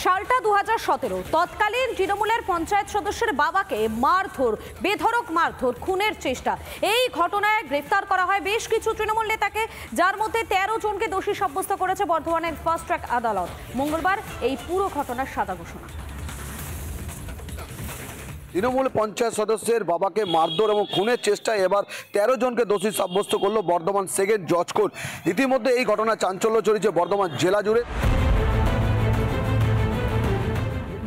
সালটা 2017। তৎকালীন তৃণমূলের পঞ্চায়েত সদস্যের বাবাকে মারধর, বেধড়ক মারধর, খুনের চেষ্টা। এই ঘটনায় গ্রেফতার করা হয় বেশ কিছু তৃণমূল নেতাকে, যার মধ্যে 13 জনকে দোষী সাব্যস্ত করেছে বর্ধমানের ফাস্ট ট্র্যাক আদালত। মঙ্গলবার এই পুরো ঘটনার সাদা ঘোষণা। তৃণমূল পঞ্চায়েত সদস্যের বাবাকে মারধর এবং খুনের চেষ্টায় এবার 13 জনকে দোষী সাব্যস্ত করল বর্ধমান সেকেন্ড জজ কোর্ট। ইতিমধ্যে এই ঘটনা চাঞ্চল্য ছড়িয়েছে বর্ধমান জেলা জুড়ে।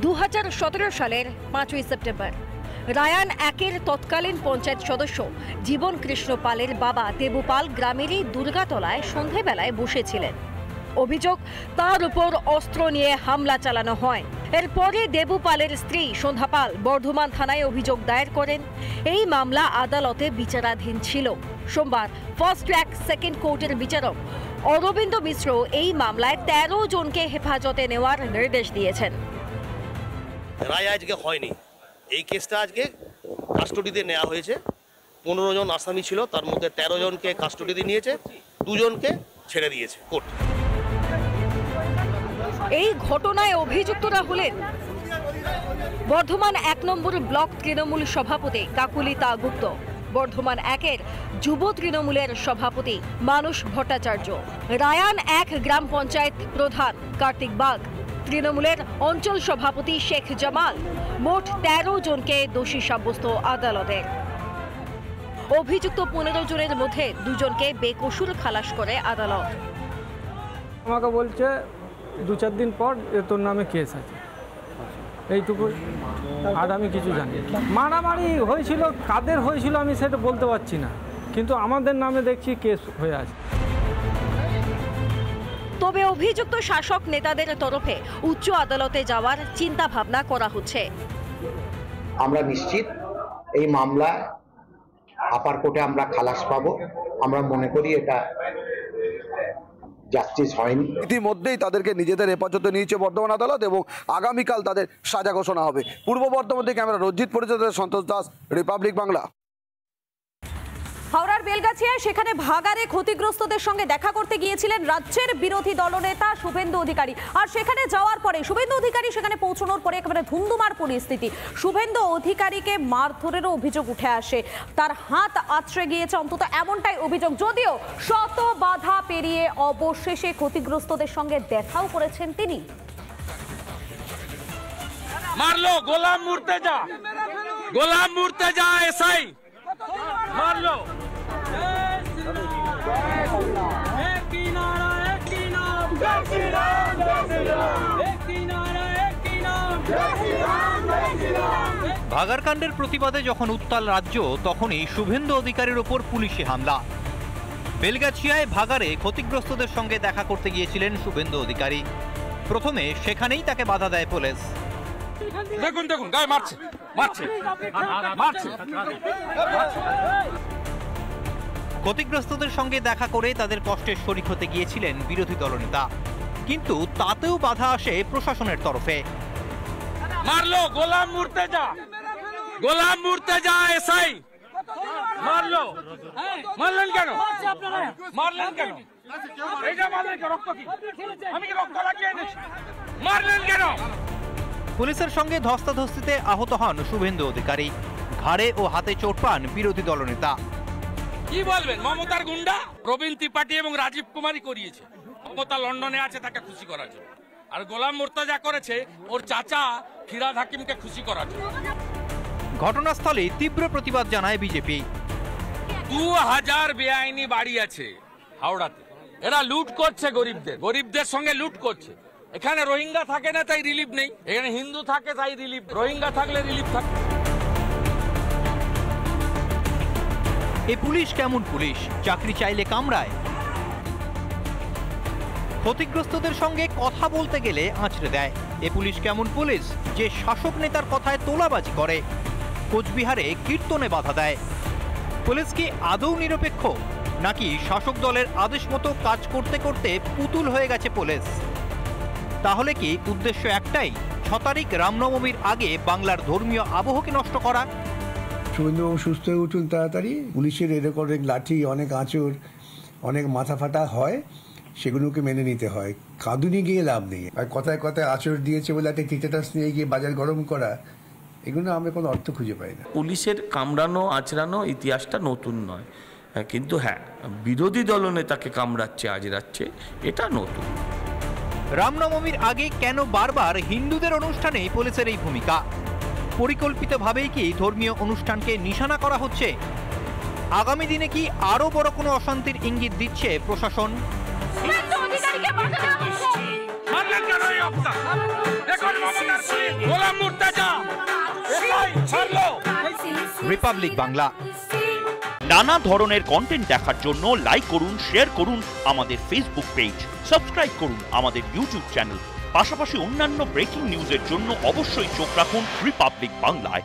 2017 সালের 5ই সেপ্টেম্বর রায়ান একের তৎকালীন পঞ্চায়েত সদস্য জীবন কৃষ্ণ পালের বাবা দেবু পাল গ্রামেরই দুর্গাতলায় সন্ধেবেলায় বসেছিলেন। অভিযোগ, তার উপর অস্ত্র নিয়ে হামলা চালানো হয়। এরপরে দেবু পালের স্ত্রী সন্ধ্যা পাল বর্ধমান থানায় অভিযোগ দায়ের করেন। এই মামলা আদালতে বিচারাধীন ছিল। সোমবার ফাস্ট ট্র্যাক সেকেন্ড কোর্টের বিচারক অরবিন্দ মিশ্র এই মামলায় 13 জনকে হেফাজতে নেওয়ার নির্দেশ দিয়েছেন। রায় আজকে হয়নি, এই কেসটা আজকে কাস্টডিতে নেওয়া হয়েছে। 15 জন আসামি ছিল, তার মধ্যে 13 জনকে কাস্টডিতে নিয়েছে, 2 জনকে ছেড়ে দিয়েছে কোর্ট। এই ঘটনায় অভিযুক্তরা হলেন বর্ধমান 1 নম্বর ব্লক তৃণমূল সভাপতি কাকুলিতা গুপ্ত, বর্ধমান 1-এর যুব তৃণমূলের সভাপতি মানুষ ভট্টাচার্য, রায়ান 1 গ্রাম পঞ্চায়েত প্রধান কার্তিক বাগ, তৃণমূলের অঞ্চল সভাপতি শেখ জামাল। মোট 13 জনকে দোষী সাব্যস্ত আদালতে। অভিযুক্ত 15 জনের মধ্যে 2 জনকে বেকসুর খালাস করে আদালত। আমাকে বলছে 2-4 দিন পর তোর নামে কেস আছে, এইটুকু, আর আমি কিছু জানি না। মারামারি হয়েছিল, কাদের হয়েছিল আমি সেটা বলতে পারছি না, কিন্তু আমাদের নামে দেখছি কেস হয়ে আছে। তবে অভিযুক্ত শাসক নেতাদের তরফে উচ্চ আদালতে যাওয়ার চিন্তা ভাবনা করা হচ্ছে। আমরা নিশ্চিত এই মামলা আপার কোর্টে আমরা খালাস পাবো। আমরা মনে করি এটা জাস্টিস হয়নি। ইতিমধ্যেই তাদেরকে নিজেদের হেফাজতে নিয়েছে বর্ধমান আদালত এবং আগামীকাল তাদের সাজা ঘোষণা হবে। পূর্ব বর্ধমান থেকে ক্যামেরা রঞ্জিত পরিচয়, সন্তোষ দাস, রিপাবলিক বাংলা। হাওড়ার বেলগাছিয়ায় সেখানে ভাগাড়ে ক্ষতিগ্রস্তদের সঙ্গে দেখা করতে গিয়েছিলেন রাজ্যের বিরোধী দলনেতা শুভেন্দু অধিকারী। আর সেখানে যাওয়ার পরে শুভেন্দু অধিকারী সেখানে পৌঁছানোর পরে একেবারে ধুন্ধুমার পরিস্থিতি। শুভেন্দু অধিকারীকে মারধরেরও অভিযোগ উঠে আসে, তার হাত আছড়ে গিয়েছে, অন্তত এমনটাই অভিযোগ। যদিও শত বাধা পেরিয়ে অবশেষে ক্ষতিগ্রস্তদের সঙ্গে দেখাও করেছেন তিনি। মারলো গোলাম মুর্তেজা, গোলাম মুর্তেজা এসআই মারলো। ভাগাড়কাণ্ডের প্রতিবাদে যখন উত্তাল রাজ্য, তখনই শুভেন্দু অধিকারীর ওপর পুলিশি হামলা। বেলগাছিয়ায় ভাগাড়ে ক্ষতিগ্রস্তদের সঙ্গে দেখা করতে গিয়েছিলেন শুভেন্দু অধিকারী। প্রথমে সেখানেই তাকে বাধা দেয় পুলিশ। দেখুন দেখুন, গায়ে মারছে মারছে মারছে। ক্ষতিগ্রস্তদের সঙ্গে দেখা করে তাদের কষ্টের শরিক হতে গিয়েছিলেন বিরোধী দলনেতা, কিন্তু তাতেও বাধা আসে প্রশাসনের তরফে। মারলো গোলাম মুর্তেজা, গোলাম মুর্তেজা এসআই মারলো। মারলেন কেন? মারলেন কেন? এইটা মারলেন কেন? রক্ত কি? আমি কি রক্ত লাগিয়ে এনেছি? মারলেন কেন? পুলিশের সঙ্গে ধস্তাধস্তিতে আহত হন শুভেন্দু অধিকারী। ঘাড়ে ও হাতে চোট পান বিরোধী দলনেতা। কি বলবেন? মমতার গুন্ডা প্রবীণ ত্রিপাঠী এবং রাজীব কুমারই করিয়েছে। মমতা লন্ডনে আছে তাকে খুশি করার জন্য, আর গোলাম মুর্তেজা করেছে ওর চাচা ফিরাদ হাকিমকে খুশি করার জন্য। ঘটনাস্থলে তীব্র প্রতিবাদ জানায় বিজেপি। 2000 বেআইনি বাড়ি আছে হাওড়াতে, এরা লুট করছে গরিবদের, গরিবদের সঙ্গে লুট করছে। এখানে রোহিঙ্গা থাকে না তাই রিলিফ নেই, এখানে হিন্দু থাকে তাই রিলিফ, রোহিঙ্গা থাকলে রিলিফ থাকে। এ পুলিশ কেমন পুলিশ? চাকরি চাইলে কামড়ায়। ক্ষতিগ্রস্তদের সঙ্গে কথা বলতে গেলে আঁচড়ে দেয়। এ পুলিশ কেমন পুলিশ যে শাসক নেতার কথায় তোলাবাজি করে, কোচবিহারে কীর্তনে বাধা দেয়? পুলিশ কি আদৌ নিরপেক্ষ, নাকি শাসক দলের আদেশ মতো কাজ করতে করতে পুতুল হয়ে গেছে পুলিশ? তাহলে কি উদ্দেশ্য একটাই, 6 তারিখ রামনবমীর আগে বাংলার ধর্মীয় আবহকে নষ্ট করা? শুভেন্দুবাবু সুস্থ হয়ে উঠুন তাড়াতাড়ি। পুলিশের এরকম অনেক লাঠি, অনেক আঁচড়, অনেক মাথা ফাটা হয়, সেগুলোকে মেনে নিতে হয়। কাঁদুনি গিয়ে লাভ নেই। আর কথায় কথায় আচর দিয়েছে বলে একটা টিটেটাস নিয়ে গিয়ে বাজার গরম করা, এগুলো আমরা কোনো অর্থ খুঁজে পাই না। পুলিশের কামড়ানো আঁচড়ানো ইতিহাসটা নতুন নয়, কিন্তু হ্যাঁ, বিরোধী দলনেতাকে কামড়াচ্ছে আঁচড়াচ্ছে এটা নতুন। রামনবমীর আগে কেন বারবার হিন্দুদের অনুষ্ঠানে পুলিশের এই ভূমিকা? পরিকল্পিতভাবেই কি ধর্মীয় অনুষ্ঠানকে নিশানা করা হচ্ছে? আগামী দিনে কি আরো বড় কোনো অশান্তির ইঙ্গিত দিচ্ছে প্রশাসন? রিপাবলিক বাংলা। নানা ধরনের কন্টেন্ট দেখার জন্য লাইক করুন, শেয়ার করুন আমাদের ফেসবুক পেজ, সাবস্ক্রাইব করুন আমাদের ইউটিউব চ্যানেল। পাশাপাশি অন্যান্য ব্রেকিং নিউজের জন্য অবশ্যই চোখ রাখুন রিপাবলিক বাংলায়।